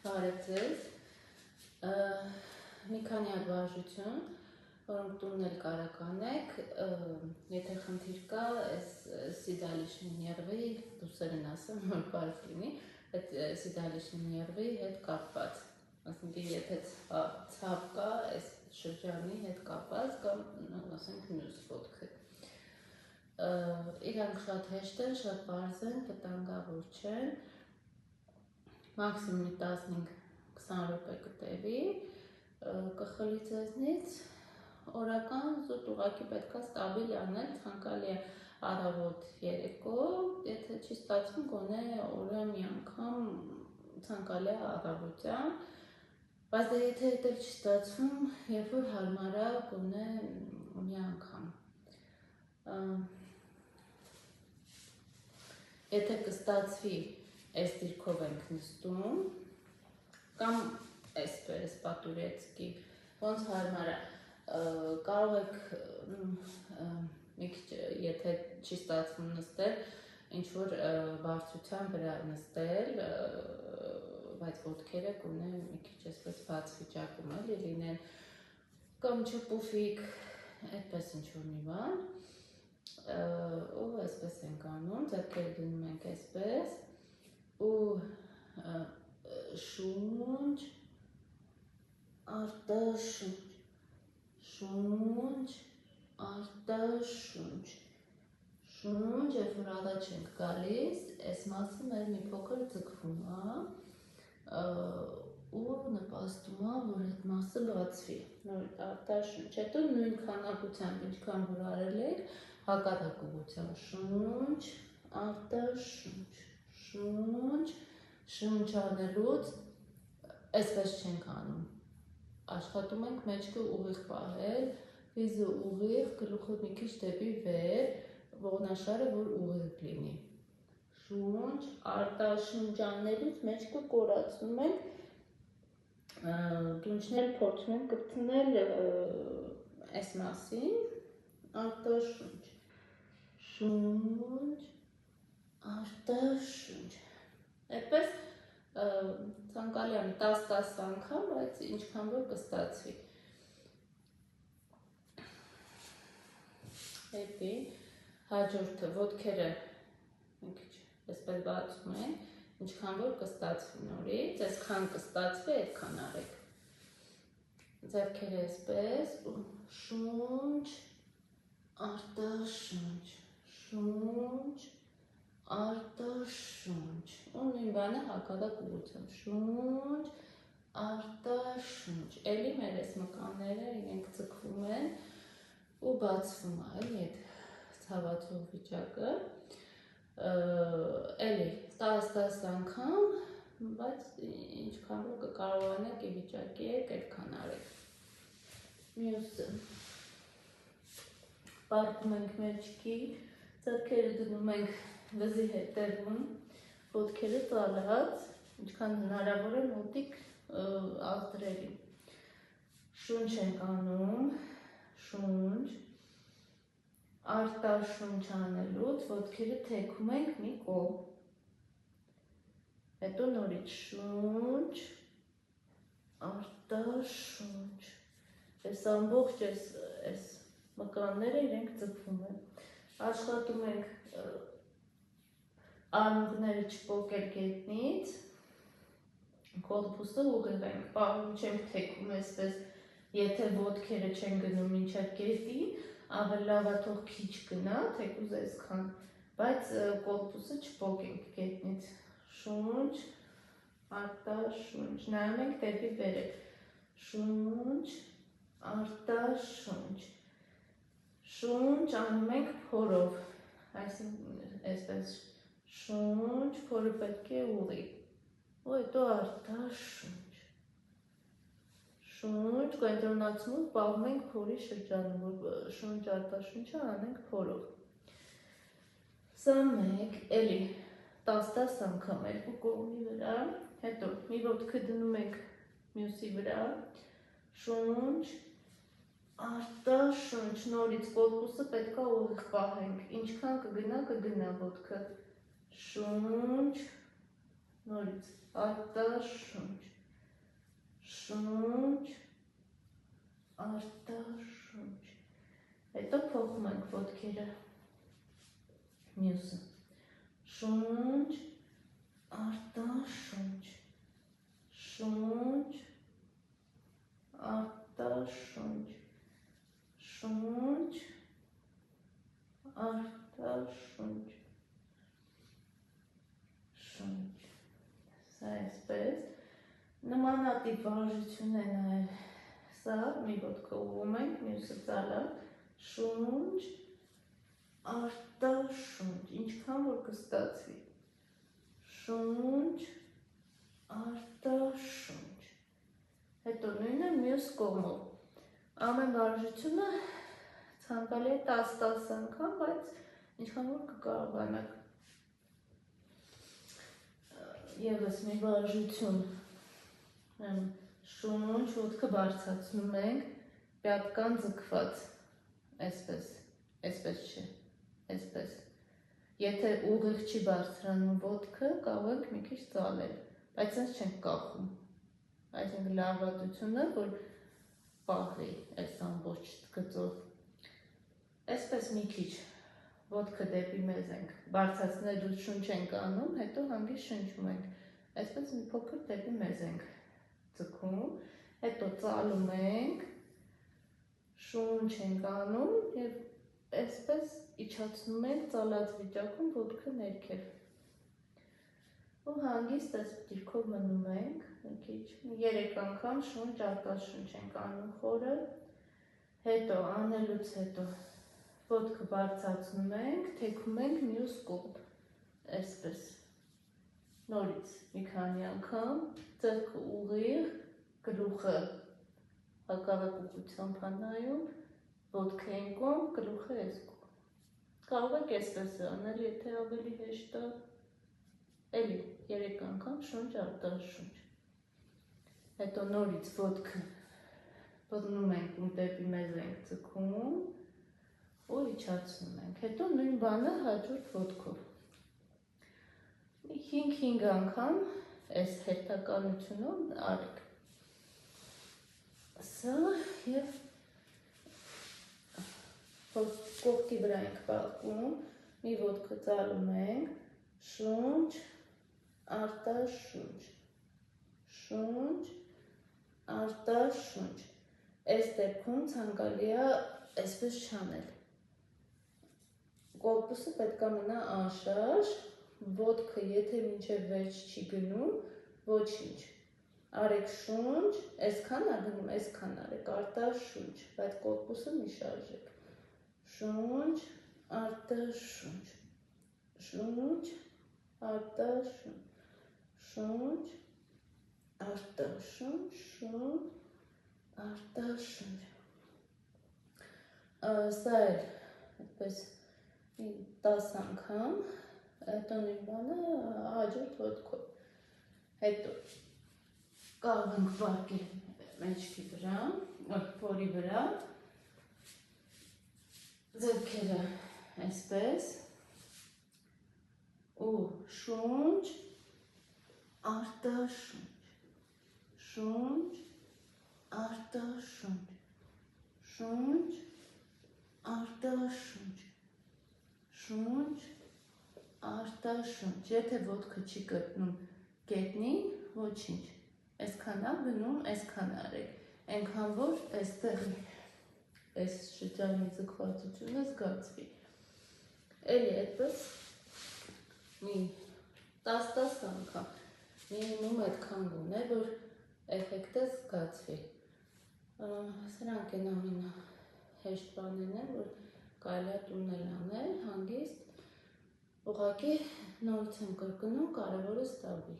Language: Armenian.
Բարև ձեզ, մի քանի հատ վարժություն, որոնք տունն էլ կարող անեք, եթե խնդիր կա, այս սիդալիշնի ներվի, դուսերն ասեմ, որ բարդ լինի, այդ սիդալիշնի ներվի հետ կապված, ասենք եթե ցավ կա, այս շրջանի հետ կապված կամ ասենք մյուս ոտքը։ Իրանք շատ հեշտ են, շատ պարզ են, վտանգավոր չեն, մաքսիմում 15-20 րոպե կտևի, կխլի ձեզնից, օրական զուտ ուղղակի պետք է ստաբիլ անել, ցանկալի է առավոտ երեկո, եթե չի ստացվում, գոնե օրը մի անգամ ցանկալի է առավոտյան, բայց եթե դա չի ստացվում, երբ որ հարմար է, գոնե մի անգամ։ Եթե կստացվի, այս դիրքով ենք նստում, կամ այսպես պատուրեցկի, ոնց հարմար է, կարող եք մի քիչ, եթե չի ստացվում նստել, ինչ-որ բարձրության վրա նստել, բայց ոտքերը գոնե մի քիչ այսպես բաց վիճակում էլի լինեն, կամ չպուֆիկ, այդպես ինչ-որ մի բան, ու այսպես ենք անում, ձեռքերը դնում ենք այսպես, ու շունչ, արտաշունչ, շունչ, արտաշունչ, շունչ, երբ որ առաջ ենք գալիս, այս մասը մեր մի փոքր ձգվում է, ու նպաստում է, որ այդ մասը բացվի, նորից արտաշունչ, հետո նույն քանակությամբ, ինչքան որ արել եք, հակառակ ուղղությամբ, շունչ, արտաշունչ, շունչ, շունչ անելուց, այսպես չենք անում, աշխատում ենք մեջքը ուղիղ պահել, վիզը ուղիղ, գլուխը մի քիչ դեպի վեր, ողնաշարը որ ուղիղ լինի, շունչ, արտաշունչ անելուց մեջքը կորացնում ենք, դունչները փորձում ենք կպցնել այս մասին, արտաշունչ, շունչ, արտաշունչ, այդպես ցանկալի է 10 անգամ, բայց ինչքան որ կստացվի։ Հետի հաջորդը ոտքերը մի քիչ այսպես բացում են, ինչքան որ կստացվի նորից, այսքան կստացվի, այդքան արեք։ Ձեռքերը այսպես, շունչ, արտաշունչ, շունչ, արտաշունչ, ու նույն բանը հակառակ ուղղությամբ, շունչ, արտաշունչ, էլի մեր այս մկանները իրենք ձգվում են ու բացվում է, էլի այդ ցավացող վիճակը, էլի 10 անգամ, բայց ինչքան որ կկարողանեք ի վիճակի եք, այդքան արեք։ Մյուսը, պարտում ենք մեջքի, ձեռքերը դնում ենք վզի հետևում, ոտքերը ծալած, ինչքան հնարավոր է մոտիկ ազդրելի։ Շունչ ենք անում, շունչ, արտաշունչ անելուց, ոտքերը թեքում ենք մի կողմ, հետո նորից շունչ, արտաշունչ, այս ամբողջ այս մկանները իրենք ձգվում են, աշխատում ենք արմունկները չպոկել գետնից, կողպուսը ուղիղ ենք, պահում չենք թեքում այսպես, եթե ոտքերը չեն գնում մինչև գետի, ավելի լավ է թող քիչ գնա, թեկուզ այսքան, բայց կողպուսը չպոկենք գետնից, շունչ, արտաշունչ, նայում ենք դեպի վերև, շունչ, արտաշունչ, շունչ անում ենք փորով, այսպես շունչ, փորը պետք է ուղի, ու հետո արտաշունչ, շունչ, կենտրոնացումով պահում ենք փորի շրջանում, որ շունչ արտաշունչը անենք փորով, սա մեկ, էլի 10 անգամ երկու կողմի վրա, հետո մի ոտքը դնում ենք մյուսի վրա, շունչ, արտաշունչ, նորից կողպուսը պետք է ուղիղ պահենք, ինչքան կգնա ոտքը, շունչ, նորից արտաշունչ, շունչ, արտաշունչ, հետո փոխում ենք ոտքերը, մյուսը, շունչ, արտաշունչ, շունչ, արտաշունչ, շունչ, արտաշունչ, շունչ, սա այսպես, նմանատիպ վարժություն է նաև սա, մի ոտքը ուղում ենք, մյուսը ծալակ, շունչ, արտաշունչ, ինչքան որ կստացվի, շունչ, արտաշունչ, հետո նույնը մյուս կողմով, ամեն վարժությունը ցանկալի է 10 անգամ, բայց ինչքան որ կկարողանաք, ևս մի վարժություն, շունչ, ոտքը բարձրացնում ենք, պյատկան ձգված, այսպես չէ, այսպես, եթե ուղիղ չի բարձրանում ոտքը, կարող ենք մի քիչ ծալել, բայց այս չենք կախում, այսինքն լարվածությունը, որ պահվի այս ամբողջ գծով, այսպես մի քիչ ոտքը դեպի մեզ ենք, բարձրացնելու շունչ ենք անում, հետո հանգիստ շնչում ենք, այսպես մի փոքր դեպի մեզ ենք ձգում, հետո ծալում ենք, շունչ ենք անում և այսպես իջացնում ենք ծալած վիճակում ոտքը ներքև ու հանգիստ այս դիրքով մնում ենք, 3 անգամ շունչ արտաշունչ ենք անում խորը, հետո անելուց հետո ոտքը բարձրացնում ենք, թեքում ենք մյուս կողմ, այսպես, նորից մի քանի անգամ, ձեռքը ուղիղ, գլուխը հակառակ ուղղությամբ նայում, ոտքը այն կողմ, գլուխը այս կողմ, կարող եք այսպես անել, եթե ավելի հեշտ է, էլի 3 անգամ շունչ արտաշունչ, հետո նորից ոտքը բռնում ենք ու դեպի մեզ ենք ձգում ու իջացնում ենք, հետո նույն բանը հաջորդ ոտքով, 5 անգամ այս հերթականությունով արեք, սա և կողքի վրա ենք պահում, մի ոտքը ծալում ենք, շունչ, արտաշունչ, շունչ, արտաշունչ, այս դեպքում ցանկալի է այսպես չանել, կորպուսը պետք է մնա անշարժ, ոտքը եթե մինչև վերջ չի գնում, ոչինչ, արեք շունչ, այսքան է գնում, այսքան արեք, արտաշունչ, բայց կորպուսը մի շարժեք, շունչ, արտաշունչ, շունչ, արտաշունչ, շունչ, արտաշունչ, շունչ, արտաշունչ, սա էլ այդպես 10 անգամ, հետո նույն բանը հաջորդ ոտքով, հետո կարող ենք վարկել մեջքի վրա, փորի վրա, ձեռքերը այսպես ու շունչ, արտաշունչ, շունչ, արտաշունչ, շունչ, արտաշունչ, շունչ, արտաշունչ, եթե ոտքը չի գտնում գետնին, ոչինչ, այսքան է գնում, այսքան արեք, այնքան որ այստեղ այս շրջանի ձգվածությունը զգացվի, էլի այդպես մի 10 անգամ, մինիմում այդքան գոնե, որ էֆեկտը զգացվի, սրանք են ամենահեշտ բաներն, որ կարելի է տունել անել, հանգիստ, ուղղակի նորից եմ կրկնում, կարևորը ստավի։